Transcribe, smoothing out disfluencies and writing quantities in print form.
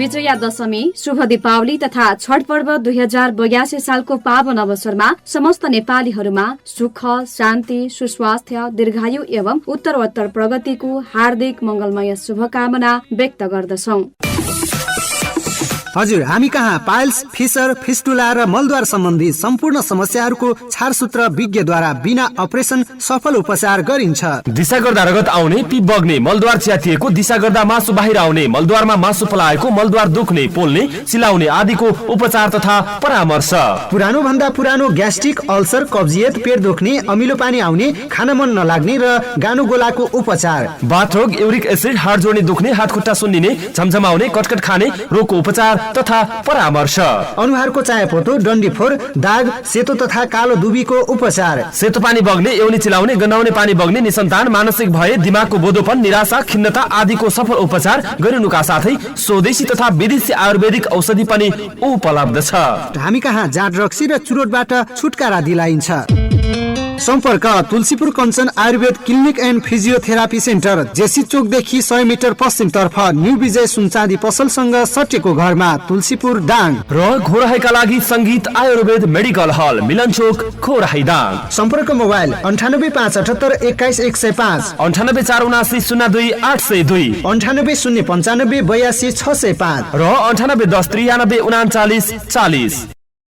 विजया दशमी, शुभ दीपावली तथा छठ पर्व 2082 सालको पावन अवसरमा समस्त नेपालीहरूमा सुख, शान्ति, सुस्वास्थ्य, दीर्घायु एवं उत्तरोत्तर प्रगतिको हार्दिक मंगलमय शुभकामना व्यक्त गर्दछौं। हजुर, हामी कहाँ पाइल्स, फिसर, फिस्टुला र मलद्वार सम्बन्धी सम्पूर्ण समस्याहरूको छारसूत्र विज्ञद्वारा बिना अपरेसन सफल उपचार गरिन्छ। दिशा गर्दा रगत आउने, पिप बग्ने, मलद्वार च्यातिएको, दिशा गर्दा मासु बाहिर आउने, मलद्वारमा मासु पलाएको, मलद्वार दुख्ने, पोल्ने, सिलाउने आदिको उपचार तथा परामर्श। पुरानो भन्दा पुरानो ग्यास्ट्रिक, अल्सर, कब्जियत, पेट दुख्ने, अमिलो पानी आउने, खान मन नलाग्ने र गानो गोलाको उपचार। बाथरोग, युरिक एसिड, हाड जोड्ने दुख्ने, हात खुट्टा सुन्निने, झमझमाउने, कटकट खाने रोगको उपचार तथा परामर्श। अनुहारको चायापोतो, डन्डीफोर, दाग, सेतो तथा कालो दुबीको उपचार। सेतो पानी बग्ने, एउनी चिलाउने, गन्हाउने पानी बग्ने, निसन्तान, मानसिक भय, दिमागको बोधोपन, निराशा, खिन्नता आदिको सफल उपचार गरिनुका साथै स्वदेशी तथा विदेशी आयुर्वेदिक औषधि पनि उपलब्ध छ। हामी कहाँ जाँड रक्सी र चुरोटबाट छुटकारा दिलाइन्छ। सम्पर्क Tulsipur Kanchan Ayurved clinic and physiotherapy centre, JC चोकदेखि 100 मिटर पश्चिमतर्फ न्यू विजय सुनचाँदी पसलसँग सटेको घरमा, तुलसीपुर दाङ। र घोराहीका लागि संगीत आयुर्वेद मेडिकल हल, मिलन चोक, घोराही दाङ। सम्पर्क मोबाइल 9857 21 105, 9847 02 802, 98 095 82 605 र 98 10 93 39 40।